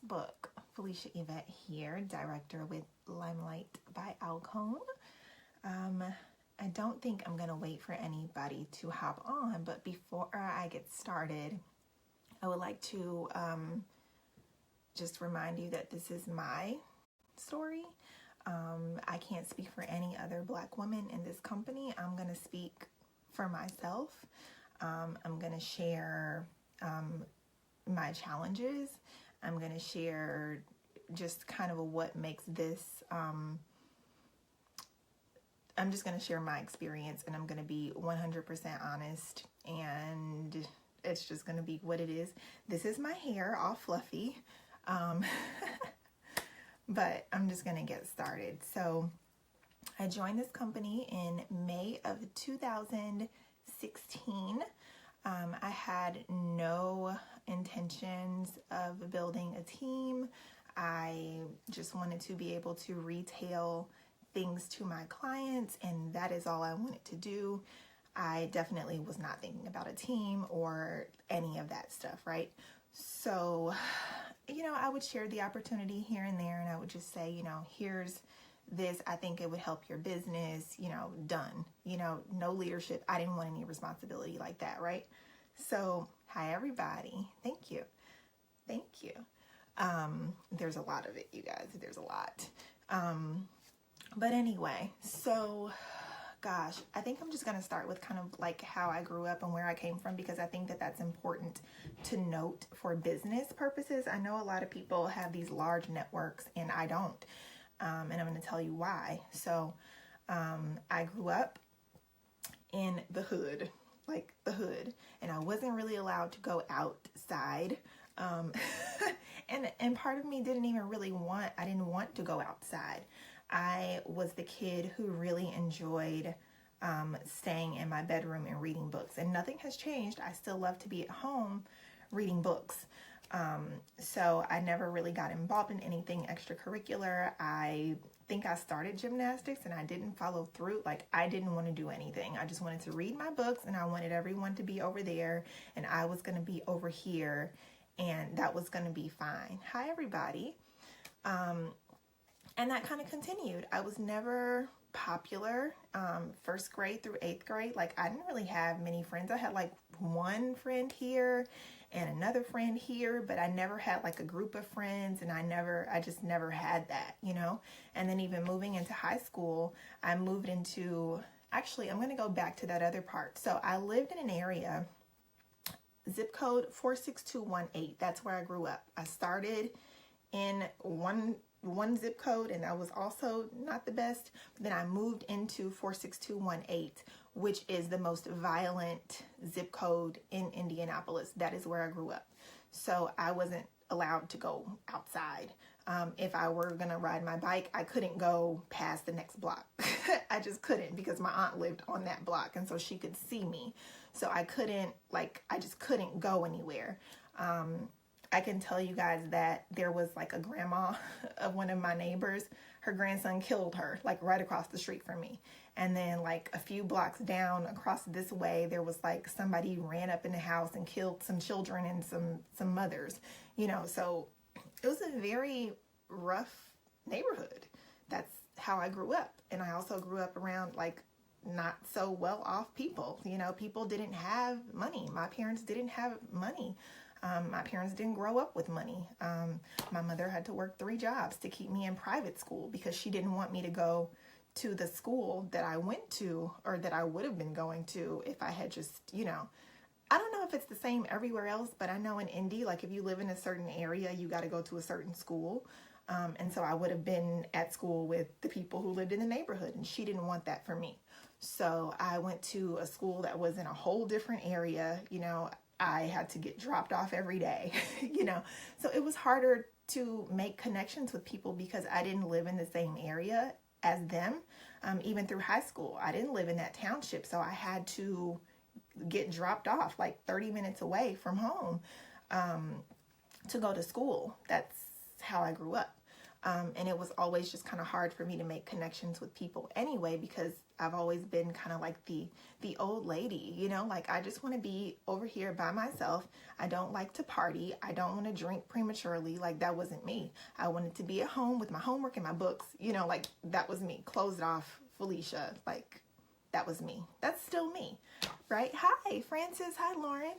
book. Felicia Yvette here, director with LimeLife by Alcone. I don't think I'm going to wait for anybody to hop on, but before I get started, I would like to just remind you that this is my story. I can't speak for any other Black woman in this company. I'm going to speak for myself. I'm going to share my challenges. I'm going to share just kind of what makes this, I'm just going to share my experience, and I'm going to be 100% honest, and it's just going to be what it is. This is my hair all fluffy, but I'm just going to get started. So I joined this company in May of 2016. I had no intentions of building a team. I just wanted to be able to retail things to my clients, and that is all I wanted to do. I definitely was not thinking about a team or any of that stuff, right? So, I would share the opportunity here and there, and I would just say, here's this, I think it would help your business, done. No leadership. I didn't want any responsibility like that, right? So, hi everybody. Thank you. There's a lot of it, you guys. There's a lot. But anyway, so gosh, I think I'm just going to start with kind of like how I grew up and where I came from, because I think that that's important to note for business purposes. I know a lot of people have these large networks and I don't. And I'm going to tell you why. So, I grew up in the hood, and I wasn't really allowed to go outside. And part of me I didn't want to go outside. I was the kid who really enjoyed staying in my bedroom and reading books, and nothing has changed. I still love to be at home reading books. So I never really got involved in anything extracurricular. I think I started gymnastics and I didn't follow through. I didn't want to do anything. I just wanted to read my books, and I wanted everyone to be over there, and I was going to be over here, and that was going to be fine. Hi, everybody. And that kind of continued. I was never popular, 1st grade through 8th grade. I didn't really have many friends. I had one friend here and another friend here, but I never had a group of friends, and I just never had that, And then even moving into high school, I moved into, actually, I'm going to go back to that other part. So I lived in an area, zip code 46218. That's where I grew up. I started in one zip code, and that was also not the best. But then I moved into 46218, which is the most violent zip code in Indianapolis. That is where I grew up. So I wasn't allowed to go outside. If I were going to ride my bike, I couldn't go past the next block. I just couldn't, because my aunt lived on that block, and so she could see me. So I couldn't, I just couldn't go anywhere. I can tell you guys that there was a grandma of one of my neighbors. Her grandson killed her, right across the street from me. And then a few blocks down across this way, there was somebody ran up in the house and killed some children and some mothers, so it was a very rough neighborhood. That's how I grew up. And I also grew up around not so well off people. People didn't have money. My parents didn't have money. My parents didn't grow up with money. My mother had to work 3 jobs to keep me in private school, because she didn't want me to go to the school that I went to, or that I would have been going to if I had just, I don't know if it's the same everywhere else, but I know in Indy, if you live in a certain area, you got to go to a certain school. And so I would have been at school with the people who lived in the neighborhood, and she didn't want that for me. So I went to a school that was in a whole different area. I had to get dropped off every day, so it was harder to make connections with people because I didn't live in the same area as them. Even through high school, I didn't live in that township, so I had to get dropped off 30 minutes away from home to go to school. That's how I grew up. And it was always just kind of hard for me to make connections with people anyway, because I've always been kind of like the old lady, you know, like I just want to be over here by myself. I don't like to party. I don't want to drink prematurely. Like that wasn't me. I wanted to be at home with my homework and my books, you know, like that was me. Closed off Felicia. Like that was me. That's still me, right? Hi, Francis. Hi, Lauren.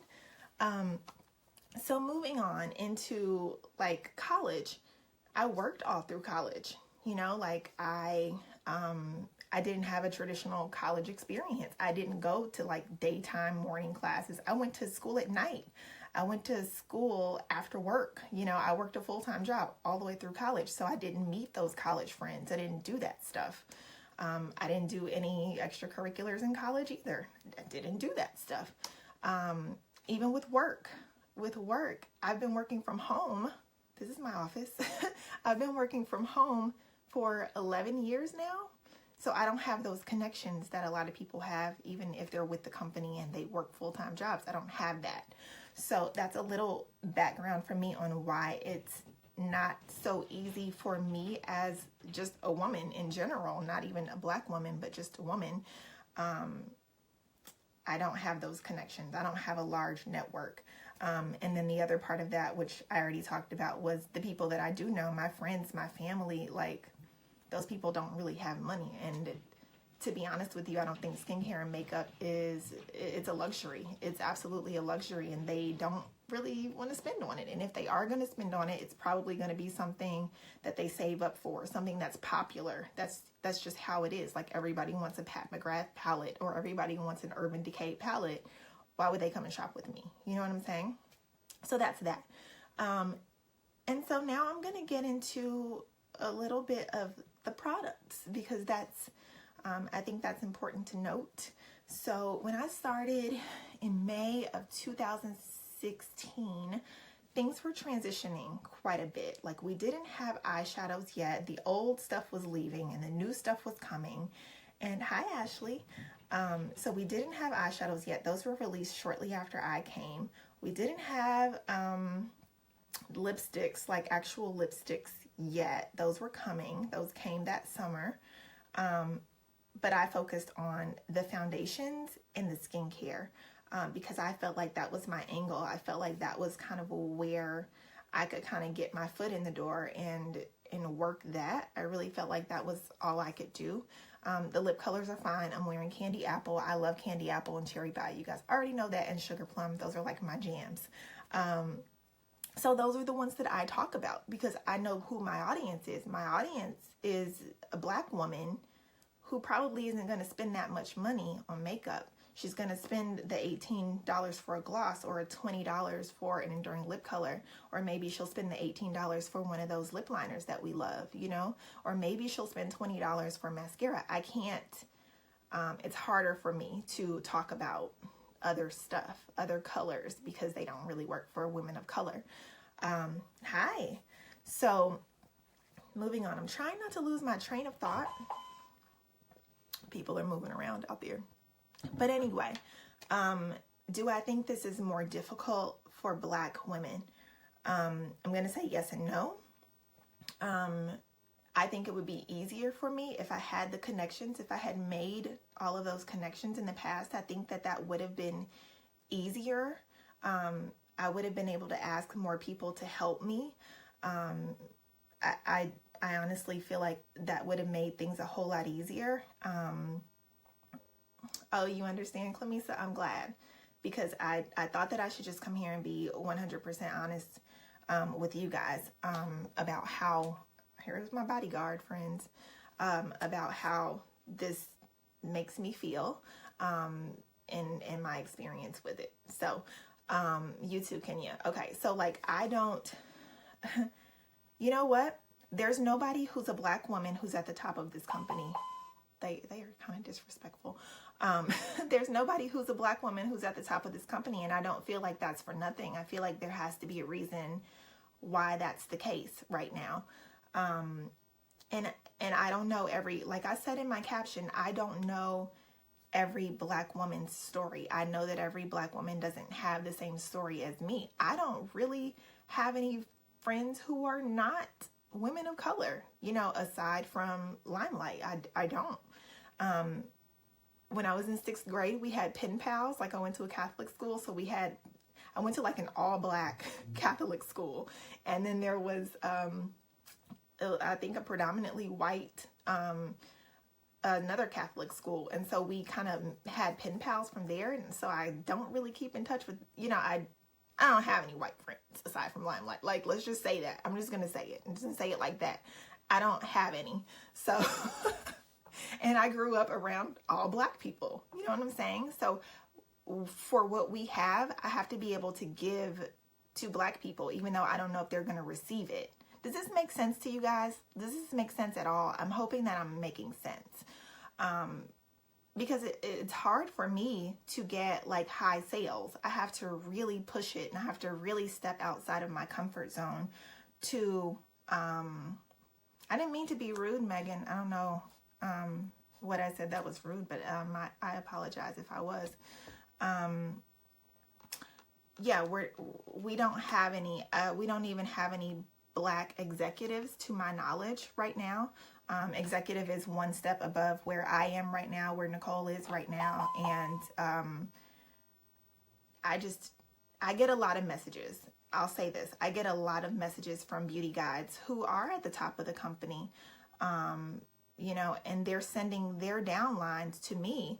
So moving on into like college, I worked all through college, you know, like I didn't have a traditional college experience. I didn't go to like daytime morning classes. I went to school at night. I went to school after work. You know, I worked a full-time job all the way through college. So I didn't meet those college friends. I didn't do that stuff. I didn't do any extracurriculars in college either. I didn't do that stuff. Even with work, I've been working from home. This is my office. I've been working from home for 11 years now. So I don't have those connections that a lot of people have, even if they're with the company and they work full-time jobs. I don't have that. So that's a little background for me on why it's not so easy for me as just a woman in general, not even a Black woman, but just a woman. I don't have those connections. I don't have a large network. And then the other part of that, which I already talked about, was the people that I do know, my friends, my family, like those people don't really have money. And to be honest with you, I don't think skincare and makeup it's a luxury. It's absolutely a luxury, and they don't really want to spend on it. And if they are going to spend on it, it's probably going to be something that they save up for, something that's popular. That's just how it is. Like everybody wants a Pat McGrath palette, or everybody wants an Urban Decay palette. Why would they come and shop with me? You know what I'm saying? So that's that. And so now I'm going to get into a little bit of the products, because that's, I think that's important to note. So when I started in May of 2016, things were transitioning quite a bit. Like we didn't have eyeshadows yet. The old stuff was leaving and the new stuff was coming. And hi, Ashley. So we didn't have eyeshadows yet. Those were released shortly after I came. We didn't have lipsticks, like actual lipsticks yet. Those were coming. Those came that summer. But I focused on the foundations and the skincare because I felt like that was my angle. I felt like that was kind of where I could kind of get my foot in the door and work that. I really felt like that was all I could do. The lip colors are fine. I'm wearing Candy Apple. I love Candy Apple and Cherry Pie. You guys already know that. And Sugar Plum. Those are like my jams. So those are the ones that I talk about because I know who my audience is. My audience is a Black woman who probably isn't going to spend that much money on makeup. She's going to spend the $18 for a gloss or $20 for an enduring lip color. Or maybe she'll spend the $18 for one of those lip liners that we love, you know? Or maybe she'll spend $20 for mascara. I can't, it's harder for me to talk about other stuff, other colors, because they don't really work for women of color. Hi. So moving on, I'm trying not to lose my train of thought. People are moving around out there. But anyway, do I think this is more difficult for Black women? I'm going to say yes and no. I think it would be easier for me if I had the connections, if I had made all of those connections in the past. I think that would have been easier. I would have been able to ask more people to help me. I honestly feel like that would have made things a whole lot easier. Oh, you understand, Clemisa? I'm glad, because I thought that I should just come here and be 100% honest with you guys about how, here's my bodyguard, friends, about how this makes me feel in my experience with it. So you too, Kenya. Okay, so like I don't, you know what? There's nobody who's a Black woman who's at the top of this company. They are kind of disrespectful. There's nobody who's a Black woman who's at the top of this company, and I don't feel like that's for nothing. I feel like there has to be a reason why that's the case right now. And I don't know like I said in my caption, I don't know every Black woman's story. I know that every Black woman doesn't have the same story as me. I don't really have any friends who are not women of color, aside from LimeLife. I don't. When I was in 6th grade, we had pen pals. Like, I went to a Catholic school, so I went to like an all black Catholic school. And then there was, I think, a predominantly white, another Catholic school. And so we kind of had pen pals from there. And so I don't really keep in touch with, I don't have any white friends aside from LimeLife. Like, let's just say that. I'm just going to say it. I'm just going to say it like that. I don't have any. So, and I grew up around all black people. You know what I'm saying? So for what we have, I have to be able to give to black people, even though I don't know if they're going to receive it. Does this make sense to you guys? Does this make sense at all? I'm hoping that I'm making sense. Because it's hard for me to get like high sales. I have to really push it, and I have to really step outside of my comfort zone to, I didn't mean to be rude, Megan. I don't know what I said that was rude, but I apologize if I was. Yeah, we don't have any, we don't even have any black executives to my knowledge right now. Executive is one step above where I am right now, where Nicole is right now. And I get a lot of messages. I'll say this. I get a lot of messages from beauty guides who are at the top of the company, and they're sending their downlines to me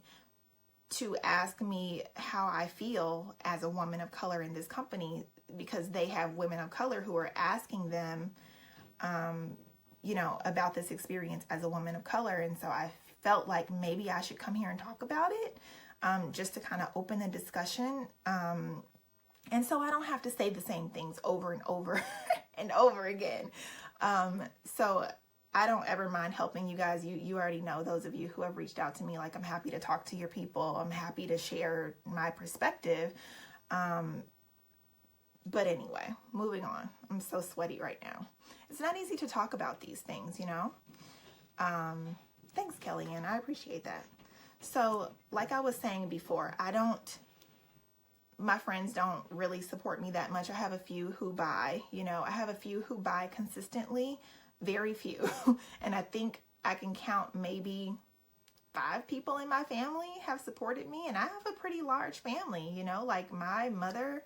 to ask me how I feel as a woman of color in this company, because they have women of color who are asking them, about this experience as a woman of color. And so I felt like maybe I should come here and talk about it, just to kind of open the discussion. And so I don't have to say the same things over and over and over again. So I don't ever mind helping you guys. You already know, those of you who have reached out to me, like, I'm happy to talk to your people. I'm happy to share my perspective. But anyway, moving on. I'm so sweaty right now. It's not easy to talk about these things, Thanks, Kellyanne. I appreciate that. So, like I was saying before, my friends don't really support me that much. I have a few who buy, I have a few who buy consistently, very few. And I think I can count maybe 5 people in my family have supported me. And I have a pretty large family, like my mother,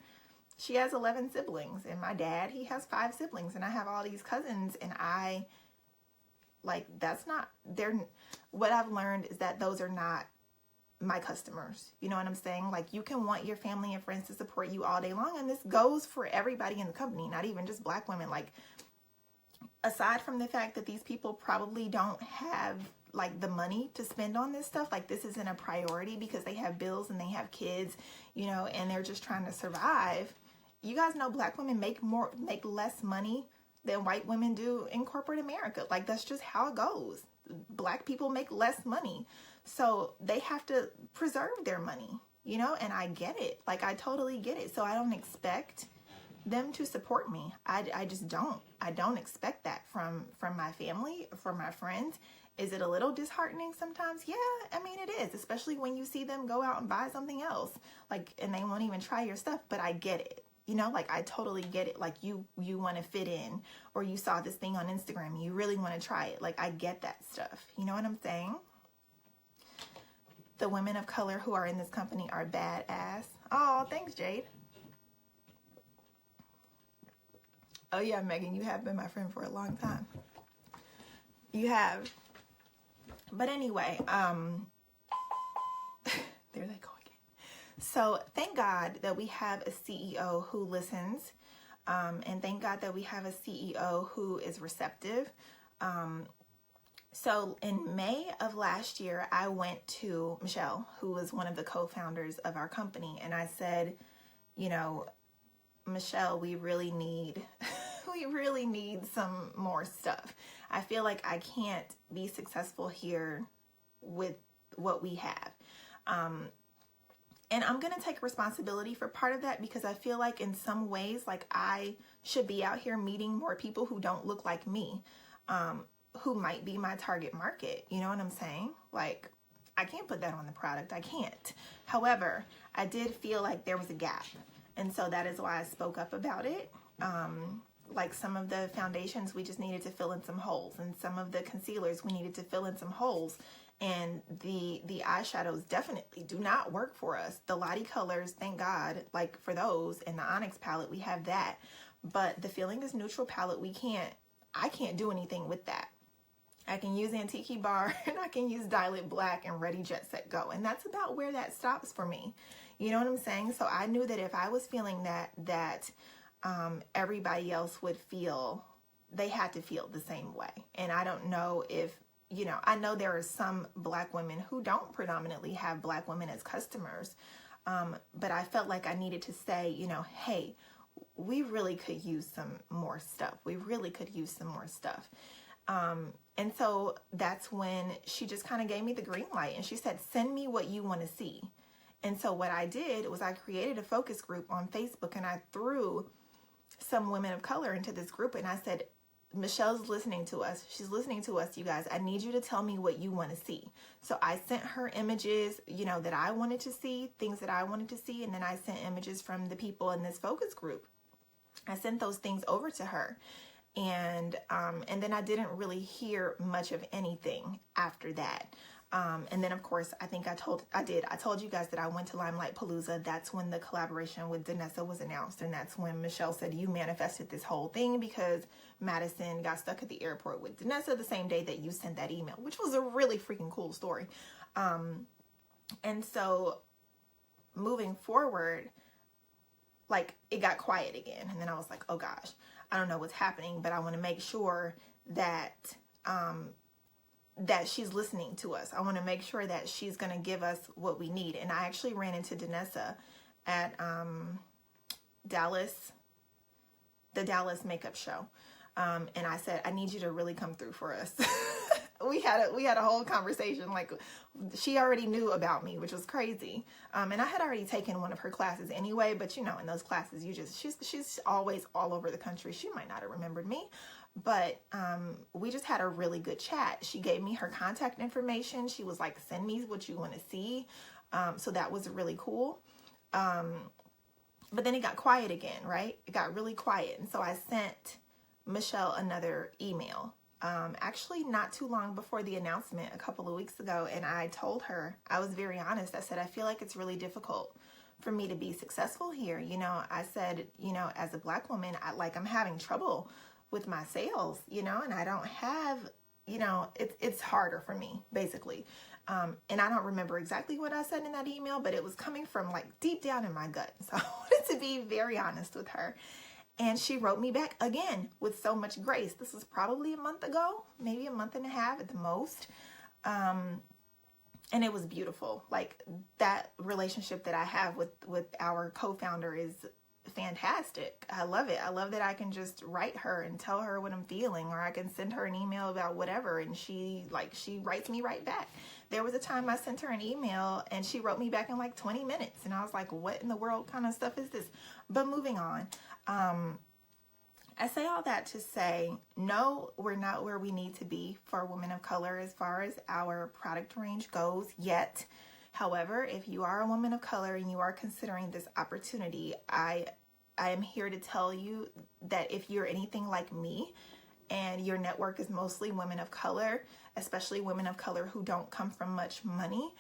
she has 11 siblings, and my dad, he has 5 siblings, and I have all these cousins, and what I've learned is that those are not my customers. You know what I'm saying? Like, you can want your family and friends to support you all day long, and this goes for everybody in the company, not even just black women. Like, aside from the fact that these people probably don't have like the money to spend on this stuff, like, this isn't a priority because they have bills and they have kids, and they're just trying to survive. You guys know black women make less money than white women do in corporate America. Like, that's just how it goes. Black people make less money. So they have to preserve their money, and I get it. Like, I totally get it. So I don't expect them to support me. I just don't. I don't expect that from my family, from my friends. Is it a little disheartening sometimes? Yeah, I mean, it is, especially when you see them go out and buy something else, like, and they won't even try your stuff. But I get it. Like, I totally get it. Like, you want to fit in, or you saw this thing on Instagram and you really want to try it. Like, I get that stuff. You know what I'm saying? The women of color who are in this company are badass. Oh, thanks, Jade. Oh yeah, Megan, you have been my friend for a long time. You have. But anyway, there they go again. So thank God that we have a CEO who listens, and thank God that we have a CEO who is receptive. So in May of last year, I went to Michelle, who was one of the co-founders of our company, and I said, Michelle, we really need some more stuff. I feel like I can't be successful here with what we have. And I'm going to take responsibility for part of that, because I feel like in some ways, like, I should be out here meeting more people who don't look like me, who might be my target market. You know what I'm saying? Like, I can't put that on the product. I can't. However, I did feel like there was a gap. And so that is why I spoke up about it. like some of the foundations, we just needed to fill in some holes, and some of the concealers, we needed to fill in some holes. And the eyeshadows definitely do not work for us. The Lottie colors, thank God, like for those, and the Onyx palette, we have that. But the Feeling is Neutral palette, I can't do anything with that. I can use Antique Bar, and I can use Dial Black and Ready, Jet, Set, Go. And that's about where that stops for me. You know what I'm saying? So I knew that if I was feeling that everybody else would feel, they had to feel the same way. And I don't know if, you know, I know there are some Black women who don't predominantly have Black women as customers. But I felt like I needed to say, you know, hey, we really could use some more stuff. We really could use some more stuff. And so that's when she just kind of gave me the green light, and she said, send me what you want to see. And so what I did was I created a focus group on Facebook, and I threw some women of color into this group, and I said, Michelle's listening to us. She's listening to us, you guys. I need you to tell me what you want to see. So I sent her images, you know, that I wanted to see, things that I wanted to see. And then I sent images from the people in this focus group. I sent those things over to her. And then I didn't really hear much of anything after that. And then of course, I think I told you guys that I went to Limelight Palooza. That's when the collaboration with Danessa was announced. And that's when Michelle said, you manifested this whole thing because Madison got stuck at the airport with Danessa the same day that you sent that email, which was a really freaking cool story. And so moving forward, like it got quiet again. And then I was like, oh gosh, I don't know what's happening, but I want to make sure that, that she's listening to us. I want to make sure that she's going to give us what we need. And I actually ran into Danessa at the Dallas makeup show. And I said, I need you to really come through for us. we had a whole conversation. Like, she already knew about me, which was crazy. And I had already taken one of her classes anyway, but you know, in those classes, she's always all over the country. She might not have remembered me. But we just had a really good chat. She gave me her contact information. She was like, send me what you want to see. So that was really cool. But then it got quiet again, right? It got really quiet. And so I sent Michelle another email, actually not too long before the announcement a couple of weeks ago. And I told her, I was very honest. I said, I feel like it's really difficult for me to be successful here. You know, I said, you know, as a Black woman, I'm having trouble with my sales, you know, and I don't have, you know, it's harder for me, basically. And I don't remember exactly what I said in that email, but it was coming from like deep down in my gut. So I wanted to be very honest with her. And she wrote me back again with so much grace. This was probably a month ago, maybe a month and a half at the most. And it was beautiful. Like, that relationship that I have with our co-founder is fantastic. I love it. I love that I can just write her and tell her what I'm feeling, or I can send her an email about whatever, and she writes me right back. There was a time I sent her an email and she wrote me back in like 20 minutes, and I was like, what in the world kind of stuff is this? But moving on, I say all that to say, no, we're not where we need to be for women of color as far as our product range goes yet. However, if you are a woman of color and you are considering this opportunity, I am here to tell you that if you're anything like me and your network is mostly women of color, especially women of color who don't come from much money,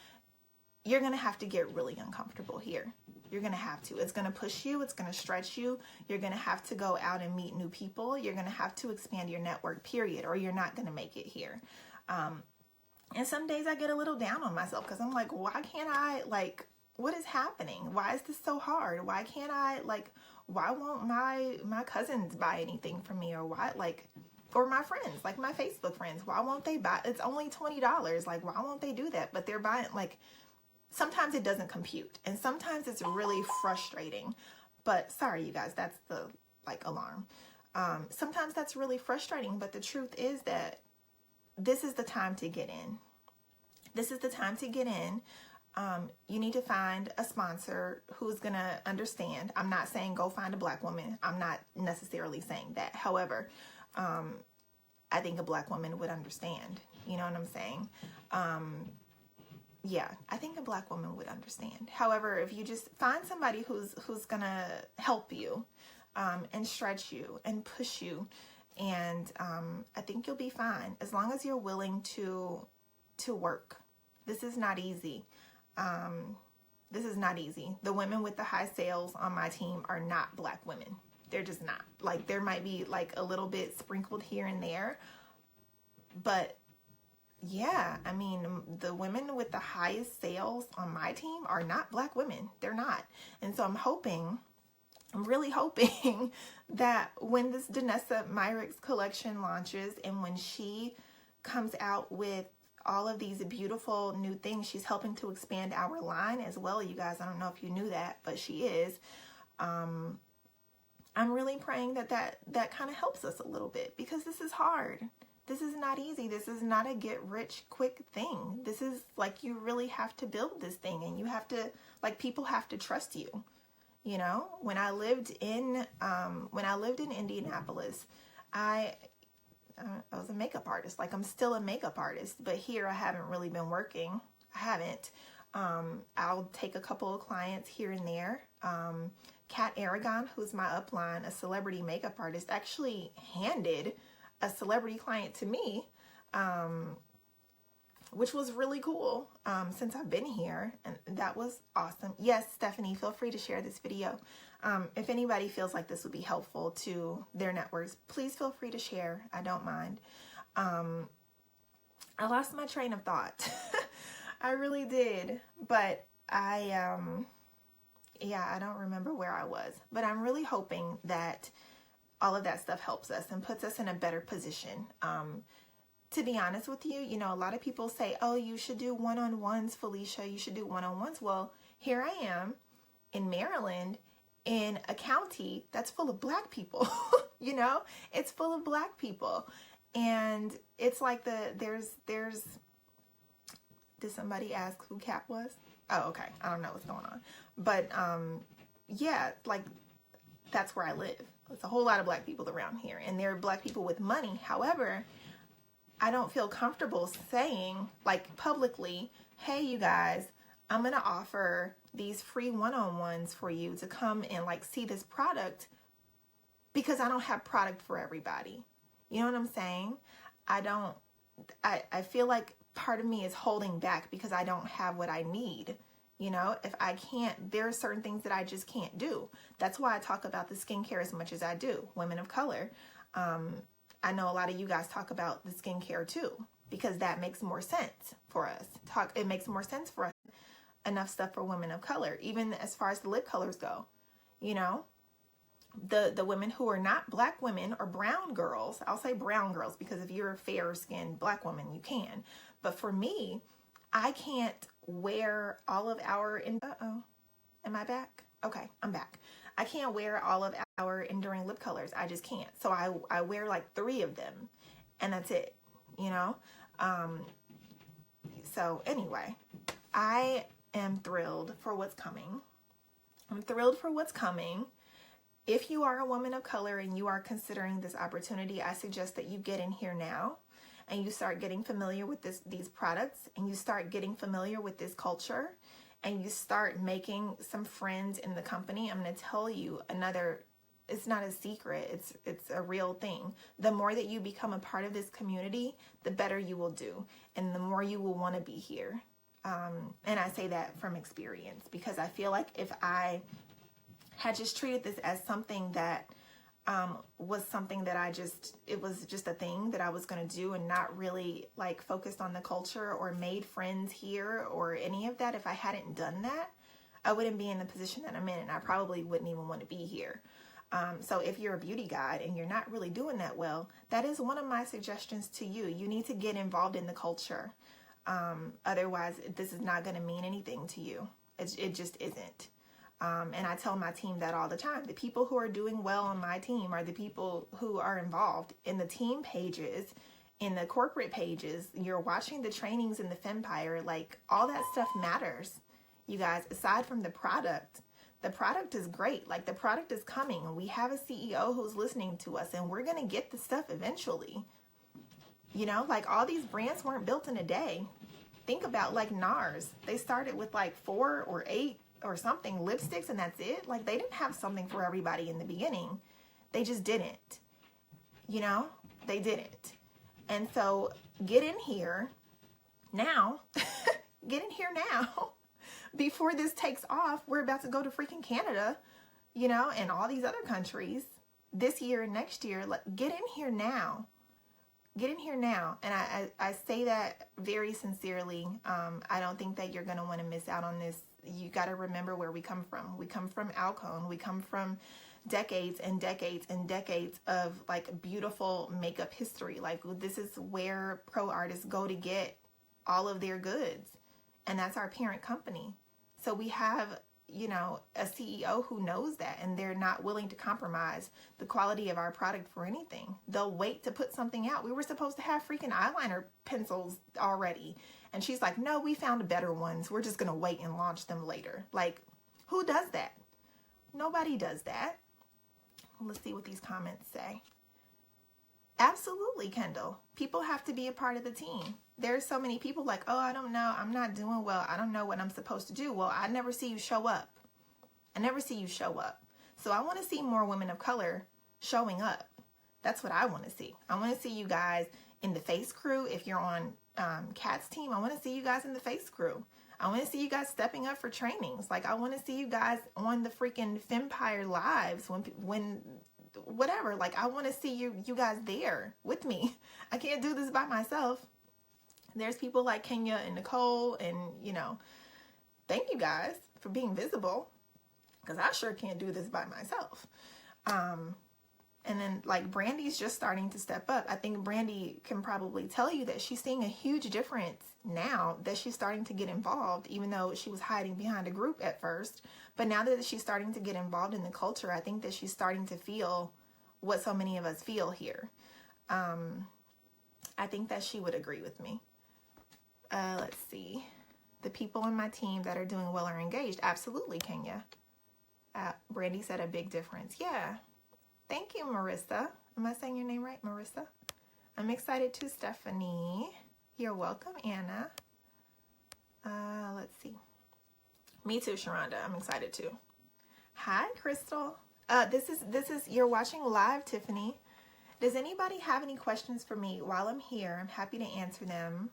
you're going to have to get really uncomfortable here. You're going to have to. It's going to push you. It's going to stretch you. You're going to have to go out and meet new people. You're going to have to expand your network, period, or you're not going to make it here. And some days I get a little down on myself because I'm like, why can't I, like, what is happening? Why is this so hard? Why can't I, like, why won't my cousins buy anything from me? Or why, like, or my friends, like my Facebook friends, why won't they buy? It's only $20. Like, why won't they do that? But they're buying, like, sometimes it doesn't compute. And sometimes it's really frustrating. But sorry, you guys, that's the, like, alarm. Sometimes that's really frustrating. But the truth is that this is the time to get in. This is the time to get in. You need to find a sponsor who's going to understand. I'm not saying go find a Black woman. I'm not necessarily saying that. However, I think a Black woman would understand. You know what I'm saying? Yeah, I think a Black woman would understand. However, if you just find somebody who's going to help you, and stretch you and push you. And I think you'll be fine as long as you're willing to work. This is not easy. This is not easy. The women with the high sales on my team are not Black women. They're just not. Like, there might be like a little bit sprinkled here and there, but yeah, I mean, the women with the highest sales on my team are not Black women. They're not. And so I'm really hoping that when this Danessa Myricks collection launches and when she comes out with all of these beautiful new things, she's helping to expand our line as well, you guys. I don't know if you knew that, but she is. I'm really praying that kind of helps us a little bit, because this is hard. This is not easy. This is not a get rich quick thing. This is like, you really have to build this thing, and you have to, like, people have to trust you. You know, when I lived in Indianapolis, I was a makeup artist. Like, I'm still a makeup artist, but here I haven't really been working. I haven't. I'll take a couple of clients here and there. Kat Aragon, who's my upline, a celebrity makeup artist, actually handed a celebrity client to me, which was really cool since I've been here, and that was awesome. Yes, Stephanie, feel free to share this video. If anybody feels like this would be helpful to their networks, please feel free to share. I don't mind. I lost my train of thought. I really did, but I don't remember where I was, but I'm really hoping that all of that stuff helps us and puts us in a better position. To be honest with you, you know, a lot of people say, oh, you should do one-on-ones, Felicia, you should do one-on-ones. Well, here I am in Maryland in a county that's full of Black people. You know, it's full of Black people. And it's like there's, did somebody ask who Kat was? Oh, okay. I don't know what's going on. But, yeah, like, that's where I live. There's a whole lot of Black people around here, and there are Black people with money. However, I don't feel comfortable saying, like, publicly, hey, you guys, I'm going to offer these free one-on-ones for you to come and, like, see this product, because I don't have product for everybody. You know what I'm saying? I feel like part of me is holding back because I don't have what I need. You know, if I can't, there are certain things that I just can't do. That's why I talk about the skincare as much as I do. Women of color. I know a lot of you guys talk about the skincare too, because that makes more sense for us. It makes more sense for us. Enough stuff for women of color, even as far as the lip colors go. You know, the women who are not Black women or brown girls, I'll say brown girls, because if you're a fair skinned Black woman, you can. But for me, I can't wear all of our, am I back? Okay, I'm back. I can't wear all of our enduring lip colors. I just can't. So I wear like 3 of them, and that's it, you know? So anyway, I am thrilled for what's coming. I'm thrilled for what's coming. If you are a woman of color and you are considering this opportunity, I suggest that you get in here now and you start getting familiar with these products, and you start getting familiar with this culture, and you start making some friends in the company. I'm going to tell you it's not a secret. It's a real thing. The more that you become a part of this community, the better you will do, and the more you will want to be here. And I say that from experience, because I feel like if I had just treated this as something that was something that it was just a thing that I was going to do, and not really like focused on the culture or made friends here or any of that. If I hadn't done that, I wouldn't be in the position that I'm in, and I probably wouldn't even want to be here. So if you're a beauty guide and you're not really doing that well, that is one of my suggestions to you. You need to get involved in the culture. Otherwise, this is not going to mean anything to you. It just isn't. And I tell my team that all the time. The people who are doing well on my team are the people who are involved in the team pages, in the corporate pages. You're watching the trainings in the Fempire. Like, all that stuff matters, you guys. Aside from the product is great. Like, the product is coming, and we have a CEO who's listening to us, and we're going to get the stuff eventually. You know, like, all these brands weren't built in a day. Think about like NARS. They started with like 4 or 8 or something, lipsticks, and that's it. Like, they didn't have something for everybody in the beginning. They just didn't. You know, they didn't. And so get in here now. Get in here now. Before this takes off, we're about to go to freaking Canada, you know, and all these other countries this year and next year. Like, get in here now. Get in here now. And I say that very sincerely. I don't think that you're going to want to miss out on this. You got to remember where we come from. We come from Alcone. We come from decades and decades and decades of like beautiful makeup history. Like, this is where pro artists go to get all of their goods. And that's our parent company. So we have, you know, a CEO who knows that, and they're not willing to compromise the quality of our product for anything. They'll wait to put something out. We were supposed to have freaking eyeliner pencils already. And she's like, no, we found better ones. We're just going to wait and launch them later. Like, who does that? Nobody does that. Let's see what these comments say. Absolutely, Kendall. People have to be a part of the team. There's so many people like, oh, I don't know. I'm not doing well. I don't know what I'm supposed to do. Well, I never see you show up. I never see you show up. So I want to see more women of color showing up. That's what I want to see. I want to see you guys in the face crew. If you're on Kat's team, I want to see you guys in the face crew. I want to see you guys stepping up for trainings. Like, I want to see you guys on the freaking Fempire lives when whatever. Like, I want to see you guys there with me. I can't do this by myself. There's people like Kenya and Nicole, and, you know, thank you guys for being visible, because I sure can't do this by myself. And then, like, Brandy's just starting to step up. I think Brandy can probably tell you that she's seeing a huge difference now that she's starting to get involved, even though she was hiding behind a group at first. But now that she's starting to get involved in the culture, I think that she's starting to feel what so many of us feel here. I think that she would agree with me. Let's see. The people on my team that are doing well are engaged. Absolutely, Kenya. Brandy said a big difference. Yeah. Thank you, Marissa. Am I saying your name right, Marissa? I'm excited too, Stephanie. You're welcome, Anna. Let's see. Me too, Sharonda. I'm excited too. Hi, Crystal. This is you're watching live, Tiffany. Does anybody have any questions for me while I'm here? I'm happy to answer them.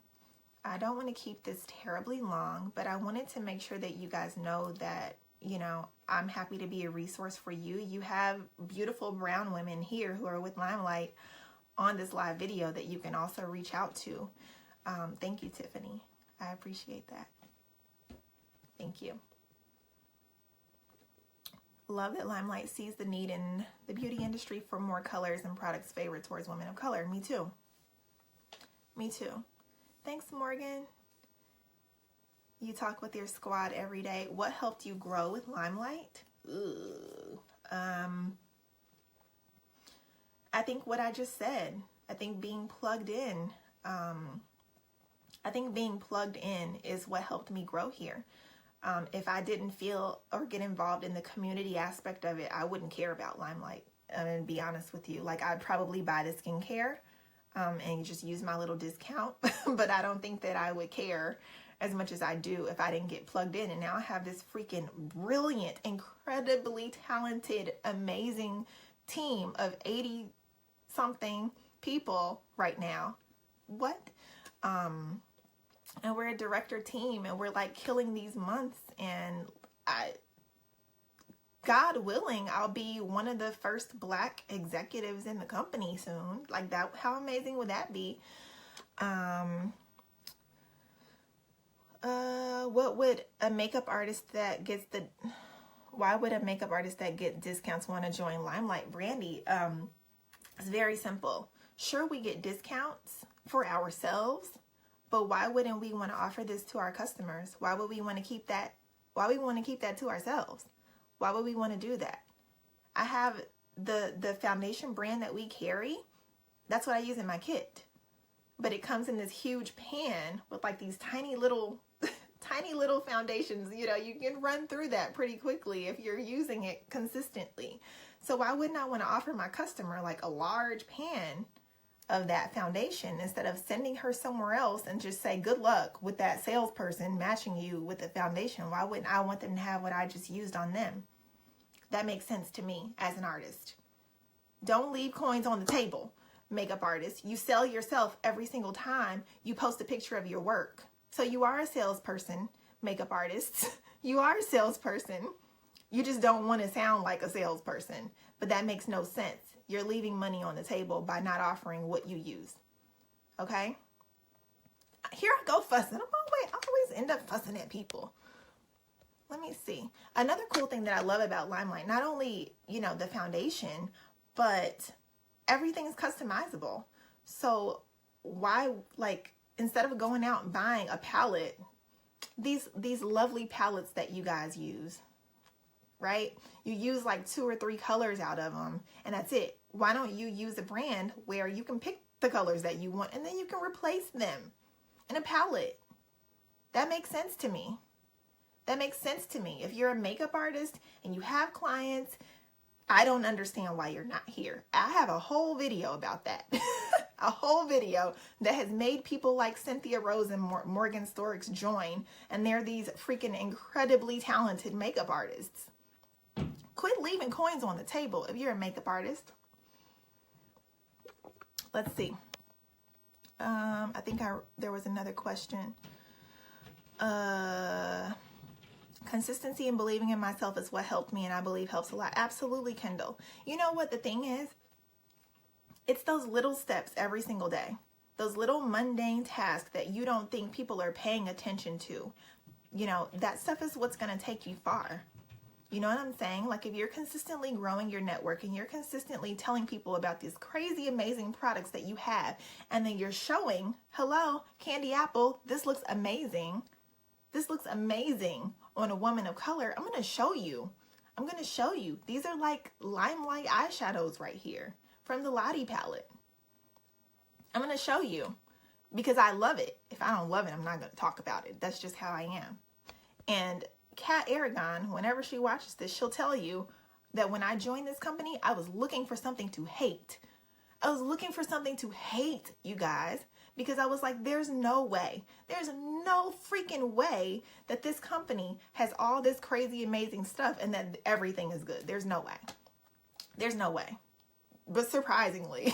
I don't want to keep this terribly long, but I wanted to make sure that you guys know that, you know, I'm happy to be a resource for you. You have beautiful brown women here who are with LimeLife on this live video that you can also reach out to. Thank you, Tiffany. I appreciate that. Thank you. Love that LimeLife sees the need in the beauty industry for more colors and products favored towards women of color. Me too. Me too. Thanks, Morgan. You talk with your squad every day. What helped you grow with LimeLife? I think what I just said. I think being plugged in. I think being plugged in is what helped me grow here. If I didn't feel or get involved in the community aspect of it, I wouldn't care about LimeLife. And be honest with you, like, I'd probably buy the skincare and just use my little discount. But I don't think that I would care as much as I do if I didn't get plugged in. And now I have this freaking brilliant, incredibly talented, amazing team of 80 something people right now. What? And we're a director team, and we're like killing these months, and God willing, I'll be one of the first Black executives in the company soon. Like, that, how amazing would that be? What would a makeup artist that gets why would a makeup artist that get discounts want to join LimeLife? Brandy, it's very simple. Sure, we get discounts for ourselves, but why wouldn't we want to offer this to our customers? Why would we want to keep that? Why we want to keep that to ourselves? Why would we want to do that? I have the foundation brand that we carry. That's what I use in my kit. But it comes in this huge pan with like these tiny little foundations. You know, you can run through that pretty quickly if you're using it consistently. So why wouldn't I want to offer my customer like a large pan of that foundation instead of sending her somewhere else and just say, good luck with that salesperson matching you with the foundation. Why wouldn't I want them to have what I just used on them? That makes sense to me as an artist. Don't leave coins on the table, makeup artist. You sell yourself every single time you post a picture of your work. So you are a salesperson, makeup artists. You are a salesperson. You just don't want to sound like a salesperson, but that makes no sense. You're leaving money on the table by not offering what you use. Okay? Here I go fussing. I always end up fussing at people. Let me see. Another cool thing that I love about LimeLife, not only, the foundation, but everything is customizable. So why, instead of going out and buying a palette, these lovely palettes that you guys use, right? You use 2 or 3 colors out of them and that's it. Why don't you use a brand where you can pick the colors that you want and then you can replace them in a palette? That makes sense to me. That makes sense to me. If you're a makeup artist and you have clients, I don't understand why you're not here. I have a whole video about that. A whole video that has made people like Cynthia Rose and Morgan Storks join, and they're these freaking incredibly talented makeup artists. Quit leaving coins on the table if you're a makeup artist. Let's see. I think there was another question. Consistency and believing in myself is what helped me, and I believe helps a lot. Absolutely, Kendall. You know what the thing is? It's those little steps every single day. Those little mundane tasks that you don't think people are paying attention to. That stuff is what's going to take you far. You know what I'm saying? If you're consistently growing your network and you're consistently telling people about these crazy, amazing products that you have, and then you're showing, hello, Candy Apple, this looks amazing. This looks amazing on a woman of color. I'm going to show you. These are LimeLife eyeshadows right here from the Lottie palette. I'm going to show you because I love it. If I don't love it, I'm not going to talk about it. That's just how I am. And Kat Aragon, whenever she watches this, she'll tell you that when I joined this company, I was looking for something to hate. I was looking for something to hate, you guys, because I was like, there's no way. There's no freaking way that this company has all this crazy, amazing stuff and that everything is good. There's no way. There's no way. But surprisingly,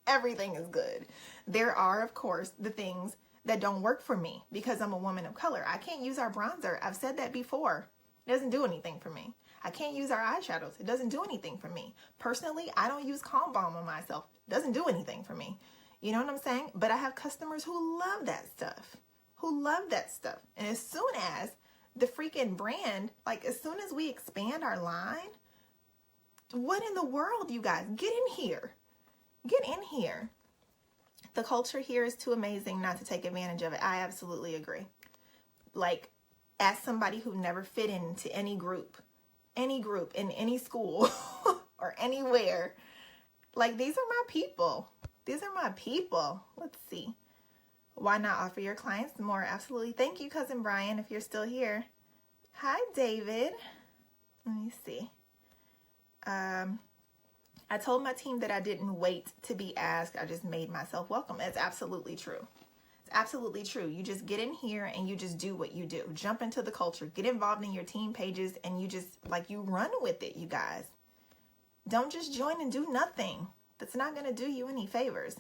everything is good. There are, of course, the things that don't work for me because I'm a woman of color. I can't use our bronzer. I've said that before. It doesn't do anything for me. I can't use our eyeshadows. It doesn't do anything for me. Personally, I don't use Calm Balm on myself. It doesn't do anything for me. You know what I'm saying? But I have customers who love that stuff. And as soon as the freaking brand, as soon as we expand our line, what in the world, you guys? Get in here. Get in here. The culture here is too amazing not to take advantage of it. I absolutely agree. As somebody who never fit into any group in any school or anywhere, these are my people. These are my people. Let's see. Why not offer your clients more? Absolutely. Thank you, Cousin Brian, if you're still here. Hi, David. Let me see. I told my team that I didn't wait to be asked. I just made myself welcome. It's absolutely true. It's absolutely true. You just get in here and you just do what you do. Jump into the culture. Get involved in your team pages and you just, you run with it, you guys. Don't just join and do nothing. That's not going to do you any favors.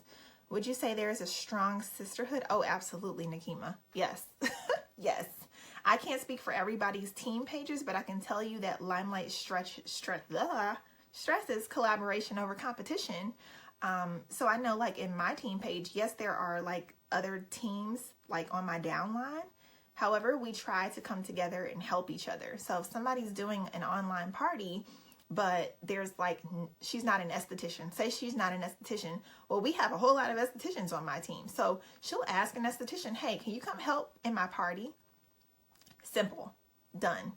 Would you say there is a strong sisterhood? Oh, absolutely, Nakima. Yes. Yes. I can't speak for everybody's team pages, but I can tell you that LimeLife stresses collaboration over competition. So I know in my team page, yes, there are other teams on my downline. However, we try to come together and help each other. So if somebody's doing an online party, but there's she's not an esthetician. Say she's not an esthetician. Well, we have a whole lot of estheticians on my team. So she'll ask an esthetician, hey, can you come help in my party? Simple. Done.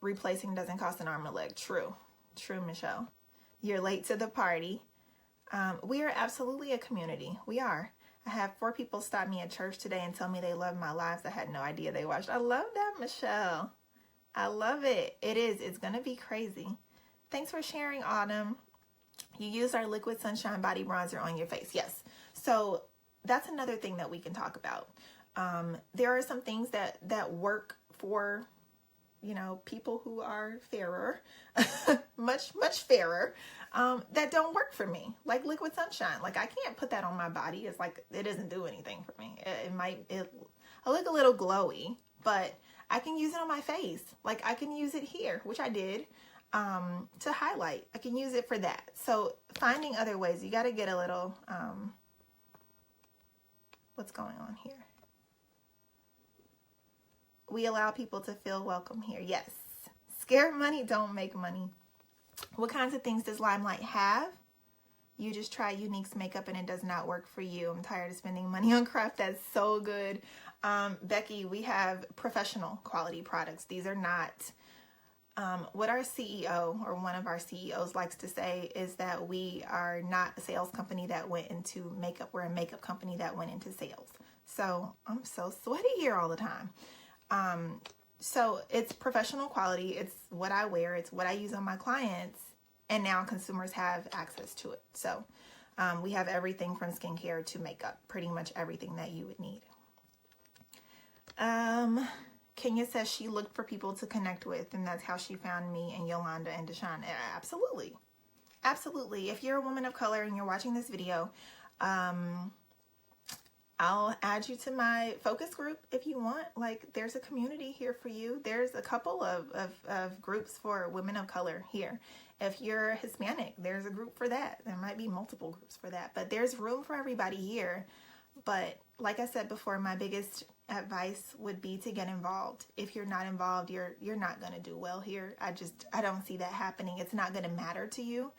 Replacing doesn't cost an arm and a leg. True, Michelle. You're late to the party. We are absolutely a community. We are. I have 4 people stop me at church today and tell me they love my lives. I had no idea they watched. I love that, Michelle. I love it. It is. It's going to be crazy. Thanks for sharing, Autumn. You use our Liquid Sunshine Body Bronzer on your face. Yes. So that's another thing that we can talk about. There are some things that work for, people who are fairer, much fairer, that don't work for me, like Liquid Sunshine. Like, I can't put that on my body. It's like, it doesn't do anything for me. I look a little glowy, but I can use it on my face. Like, I can use it here, which I did, to highlight. I can use it for that. So finding other ways, you got to get a little, what's going on here? We allow people to feel welcome here. Yes. Scared money don't make money. What kinds of things does LimeLife have? You just try Unique's makeup and it does not work for you. I'm tired of spending money on crap. That's so good. Becky, we have professional quality products. These are not, what our CEO or one of our CEOs likes to say is that we are not a sales company that went into makeup. We're a makeup company that went into sales. So I'm so sweaty here all the time. So it's professional quality. It's what I wear. It's what I use on my clients. And now consumers have access to it. So we have everything from skincare to makeup, pretty much everything that you would need. Kenya says she looked for people to connect with, and that's how she found me and Yolanda and Deshawn. Absolutely. Absolutely. If you're a woman of color and you're watching this video, I'll add you to my focus group if you want. Like, there's a community here for you. There's a couple of groups for women of color here. If you're Hispanic, there's a group for that. There might be multiple groups for that, but there's room for everybody here. But like I said before, my biggest advice would be to get involved. If you're not involved, you're not going to do well here. I don't see that happening. It's not going to matter to you.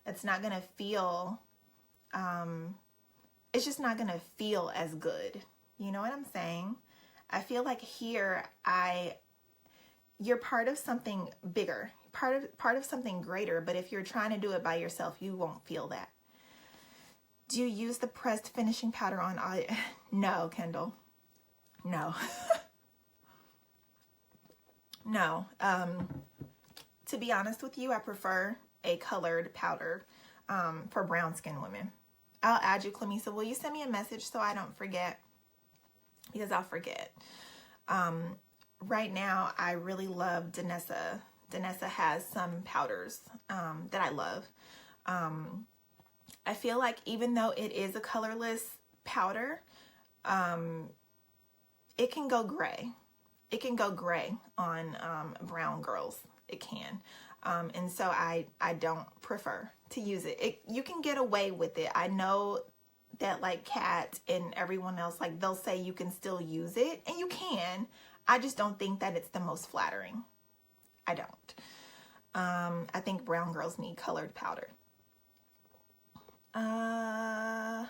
It's not going to feel, it's just not going to feel as good. You know what I'm saying? I feel like here, you're part of something bigger, part of something greater. But if you're trying to do it by yourself, you won't feel that. Do you use the pressed finishing powder on all? No, Kendall. No. No. To be honest with you, I prefer a colored powder for brown skin women. I'll add you, Clemisa. Will you send me a message so I don't forget? Because I'll forget. Right now, I really love Danessa. Danessa has some powders that I love. I feel like even though it is a colorless powder, it can go gray. It can go gray on brown girls. It can. And so I don't prefer to use it. You can get away with it. I know that like Kat and everyone else, like they'll say you can still use it, and you can. I just don't think that it's the most flattering. I don't. I think brown girls need colored powder. I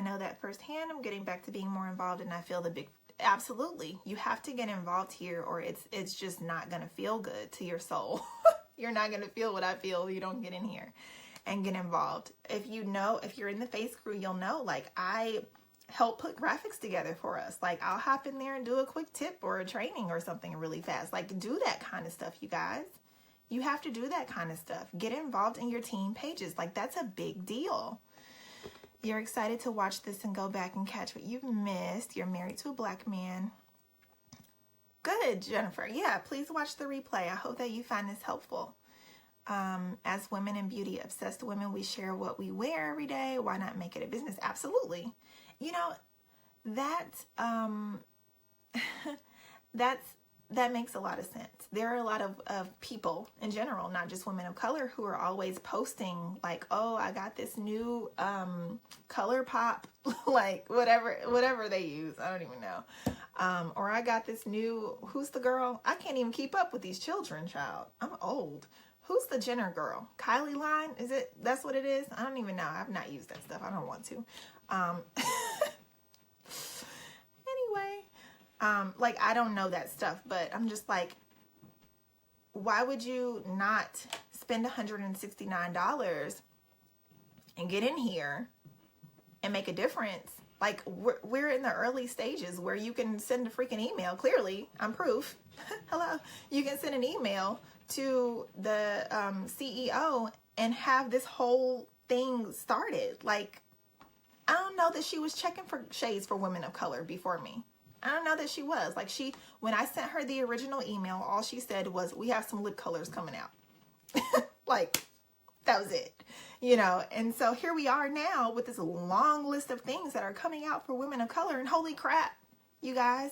know that firsthand. I'm getting back to being more involved, and I feel the big, absolutely. You have to get involved here, or it's just not going to feel good to your soul. You're not going to feel what I feel if you don't get in here and get involved. If you're in the face crew, you'll know, like, I help put graphics together for us. Like, I'll hop in there and do a quick tip or a training or something really fast. Like, do that kind of stuff, you guys. You have to do that kind of stuff. Get involved in your team pages. Like, that's a big deal. You're excited to watch this and go back and catch what you've missed. You're married to a black man. Good, Jennifer. Yeah, please watch the replay. I hope that you find this helpful. As women in beauty, obsessed women, we share what we wear every day. Why not make it a business? Absolutely. You know, that makes a lot of sense. There are a lot of people in general, not just women of color, who are always posting like, oh, I got this new color pop, like whatever they use. I don't even know. Or I got this new, who's the girl? I can't even keep up with these children, child. I'm old. Who's the Jenner girl? Kylie line? Is it? That's what it is? I don't even know. I've not used that stuff. I don't want to. Anyway, like, I don't know that stuff, but I'm just like, why would you not spend $169 and get in here and make a difference? Like, we're in the early stages where you can send a freaking email. Clearly, I'm proof. Hello. You can send an email to the CEO and have this whole thing started. Like, I don't know that she was checking for shades for women of color before me. I don't know that she was. Like, when I sent her the original email, all she said was, we have some lip colors coming out. Like, that was it, and so here we are now with this long list of things that are coming out for women of color, and holy crap, you guys,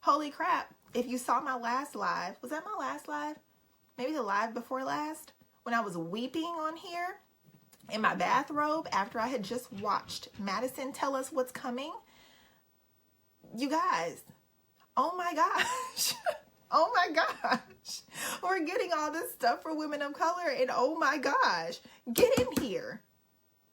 holy crap. If you saw my last live, was that my last live? Maybe the live before last, when I was weeping on here in my bathrobe after I had just watched Madison tell us what's coming. You guys, oh my gosh. Oh my gosh, we're getting all this stuff for women of color, and oh my gosh, get in here.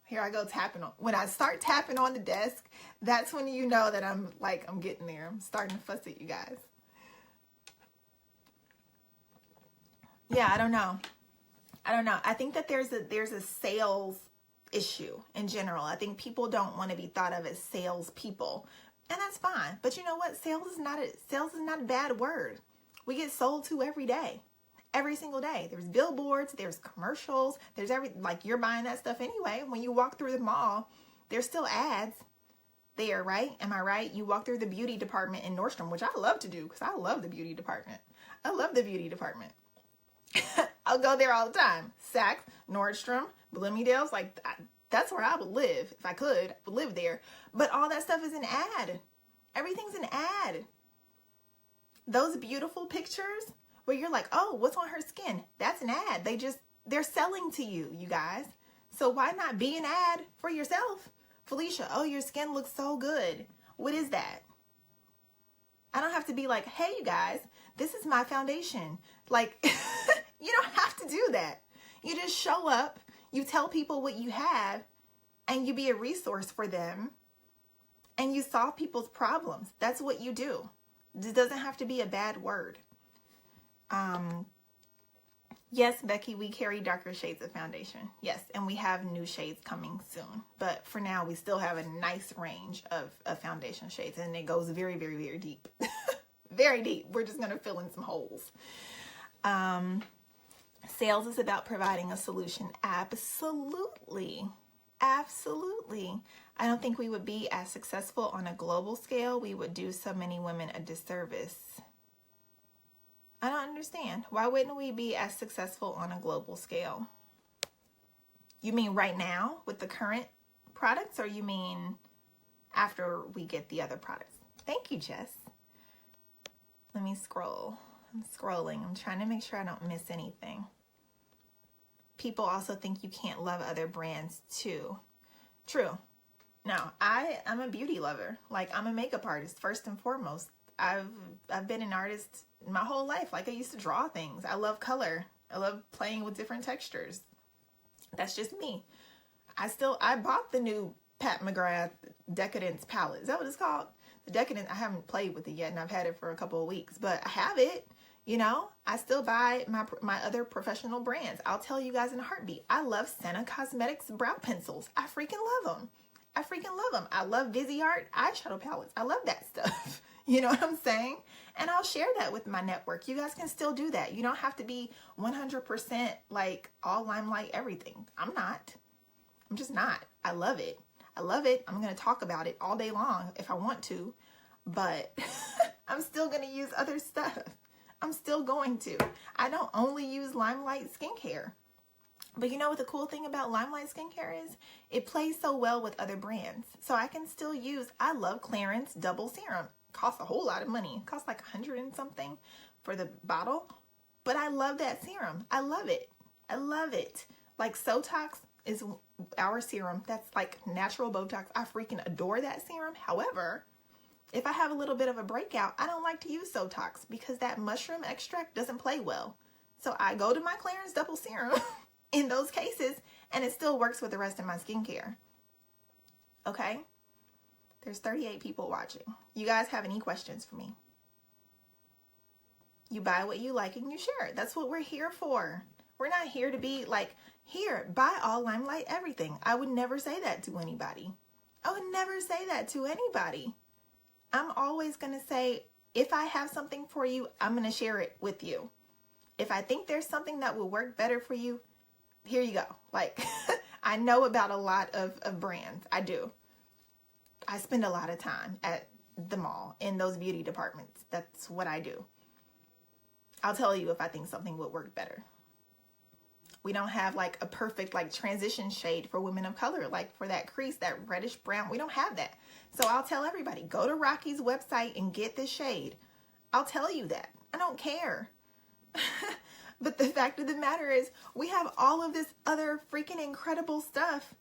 Here I go tapping on. When I start tapping on the desk, that's when you know that I'm getting there. I'm starting to fuss at you guys. Yeah, I don't know. I think that there's a sales issue in general. I think people don't want to be thought of as sales people, and that's fine. But you know what? Sales is not a bad word. We get sold to every day, every single day. There's billboards, there's commercials, there's like you're buying that stuff anyway. When you walk through the mall, there's still ads there, right? Am I right? You walk through the beauty department in Nordstrom, which I love to do because I love the beauty department. I love the beauty department. I'll go there all the time. Saks, Nordstrom, Bloomingdale's, like that's where I would live if I could live there. But all that stuff is an ad. Everything's an ad. Those beautiful pictures where you're like, oh, what's on her skin? That's an ad. They're selling to you, you guys. So why not be an ad for yourself? Felicia, oh, your skin looks so good. What is that? I don't have to be like, hey, you guys, this is my foundation. Like, you don't have to do that. You just show up, you tell people what you have, and you be a resource for them, and you solve people's problems. That's what you do. It doesn't have to be a bad word. Yes, Becky, we carry darker shades of foundation. Yes, and we have new shades coming soon. But for now, we still have a nice range of foundation shades, and it goes very, very, very deep. Very deep. We're just going to fill in some holes. Sales is about providing a solution. Absolutely. Absolutely. I don't think we would be as successful on a global scale. We would do so many women a disservice. I don't understand. Why wouldn't we be as successful on a global scale? You mean right now with the current products, or you mean after we get the other products? Thank you, Jess. Let me scroll. I'm scrolling. I'm trying to make sure I don't miss anything. People also think you can't love other brands too. True. No, I'm a beauty lover. Like, I'm a makeup artist first and foremost. I've been an artist my whole life. Like, I used to draw things. I love color. I love playing with different textures. That's just me. I bought the new Pat McGrath Decadence palette. Is that what it's called? The Decadence. I haven't played with it yet, and I've had it for a couple of weeks, but I have it. I still buy my other professional brands. I'll tell you guys in a heartbeat. I love Senna Cosmetics brow pencils. I freaking love them. I love Viseart eyeshadow palettes. I love that stuff. You know what I'm saying? And I'll share that with my network. You guys can still do that. You don't have to be 100% like all LimeLife everything. I'm not. I'm just not. I love it. I'm going to talk about it all day long if I want to, but I'm still going to use other stuff. I'm still going to. I don't only use LimeLife skincare. But you know what the cool thing about LimeLife skincare is? It plays so well with other brands. So I can still use, I love Clarins Double Serum. Costs a whole lot of money. It costs like $100 and something for the bottle. But I love that serum. I love it. Like Sotox is our serum. That's like natural Botox. I freaking adore that serum. However, if I have a little bit of a breakout, I don't like to use Sotox because that mushroom extract doesn't play well. So I go to my Clarins Double Serum in those cases, and it still works with the rest of my skincare. Okay? There's 38 people watching. You guys have any questions for me? You buy what you like and you share it. That's what we're here for. We're not here to be like, here, buy all LimeLife everything. I would never say that to anybody. I'm always going to say, if I have something for you, I'm going to share it with you. if I think there's something that will work better for you, here you go. Like, I know about a lot of brands. I do. I spend a lot of time at the mall in those beauty departments. That's what I do. I'll tell you if I think something would work better. We don't have like a perfect like transition shade for women of color, like for that crease, that reddish brown. We don't have that. So I'll tell everybody, go to Rocky's website and get this shade. I'll tell you that. I don't care. But the fact of the matter is, we have all of this other freaking incredible stuff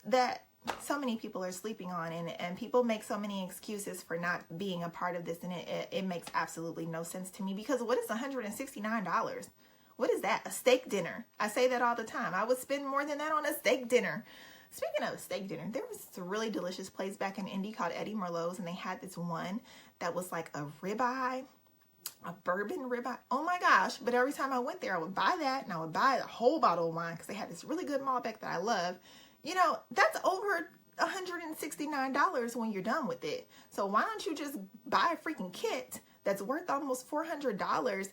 that so many people are sleeping on, and people make so many excuses for not being a part of this, and it makes absolutely no sense to me, because what is $169? What is that? A steak dinner. I say that all the time. I would spend more than that on a steak dinner. Speaking of steak dinner, there was a really delicious place back in Indy called Eddie Merlot's, and they had this one that was like a ribeye, a bourbon ribeye. Oh my gosh. But every time I went there, I would buy that, and I would buy a whole bottle of wine because they had this really good Malbec that I love. You know, that's over $169 when you're done with it. So why don't you just buy a freaking kit that's worth almost $400?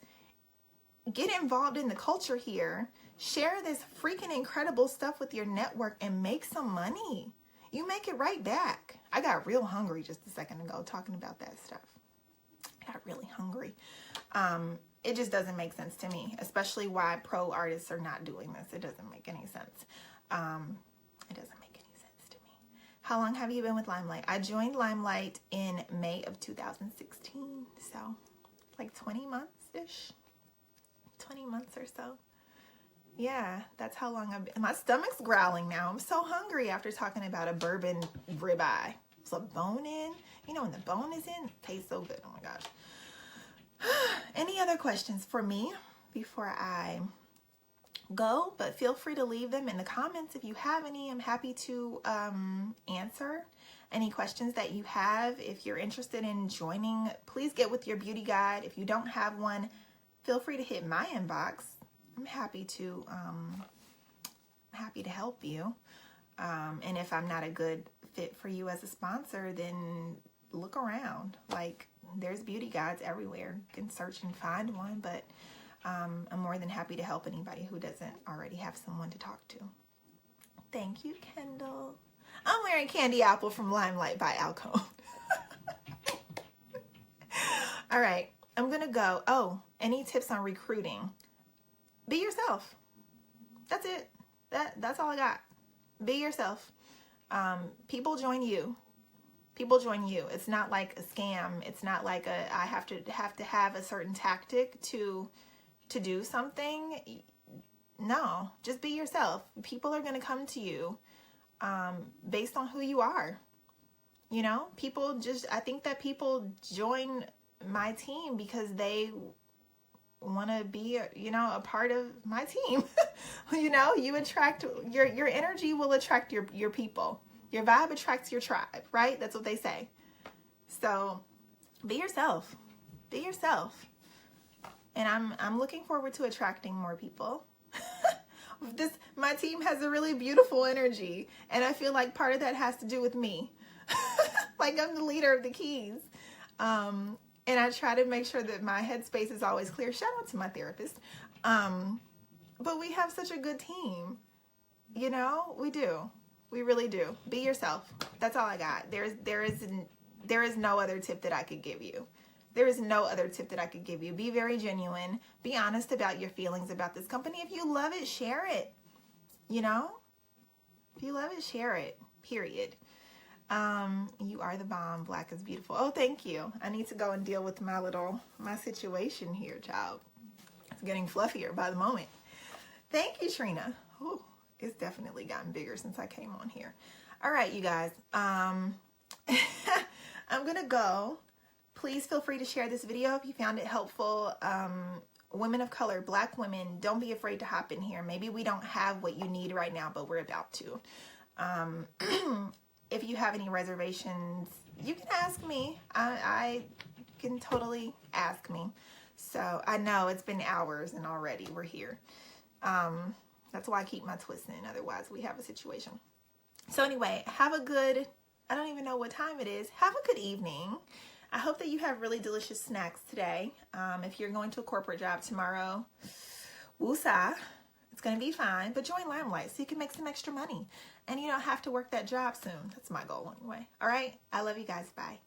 Get involved in the culture here. Share this freaking incredible stuff with your network and make some money. You make it right back. I got real hungry just a second ago talking about that stuff. I got really hungry. It just doesn't make sense to me, especially why pro artists are not doing this. It doesn't make any sense. It doesn't make any sense to me. How long have you been with LimeLife? I joined LimeLife in May of 2016. So like 20 months-ish. 20 months or so. Yeah, that's how long I've been. My stomach's growling now. I'm so hungry after talking about a bourbon ribeye. It's a bone in. You know when the bone is in, it tastes so good. Oh my gosh. Any other questions for me before I go? But feel free to leave them in the comments if you have any. I'm happy to answer any questions that you have. If you're interested in joining, please get with your beauty guide. If you don't have one, feel free to hit my inbox. I'm happy to help you. And if I'm not a good fit for you as a sponsor, then look around. Like, there's beauty guides everywhere. You can search and find one, but I'm more than happy to help anybody who doesn't already have someone to talk to. Thank you, Kendall. I'm wearing Candy Apple from LimeLife by Alcone. All right, I'm going to go. Oh, any tips on recruiting? Be yourself. That's it. That's all I got. Be yourself. People join you. People join you. It's not like a scam. It's not like I have to have a certain tactic to do something. No, just be yourself. People are going to come to you based on who you are. You know, I think that people join my team because they want to be a part of my team. You know, you attract your energy will attract your people. Your vibe attracts your tribe, right? That's what they say. So be yourself. Be yourself. And I'm looking forward to attracting more people. My team has a really beautiful energy, and I feel like part of that has to do with me. Like, I'm the leader of the keys. And I try to make sure that my headspace is always clear. Shout out to my therapist. But we have such a good team. You know, we do. We really do. Be yourself. That's all I got. There is no other tip that I could give you. There is no other tip that I could give you. Be very genuine. Be honest about your feelings about this company. If you love it, share it. You know? If you love it, share it. Period. You are the bomb. Black is beautiful. Oh, thank you. I need to go and deal with my situation here, child. It's getting fluffier by the moment. Thank you, Trina. Oh, it's definitely gotten bigger since I came on here. All right, you guys. I'm going to go. Please feel free to share this video if you found it helpful. Women of color, Black women, don't be afraid to hop in here. Maybe we don't have what you need right now, but we're about to. If you have any reservations, you can ask me. I can totally ask me. So I know it's been hours and already we're here. That's why I keep my twists in. Otherwise we have a situation. So anyway, have a good, I don't even know what time it is. Have a good evening. I hope that you have really delicious snacks today. If you're going to a corporate job tomorrow, woosah, it's going to be fine. But join LimeLife so you can make some extra money. And you don't have to work that job soon. That's my goal anyway. All right? I love you guys. Bye.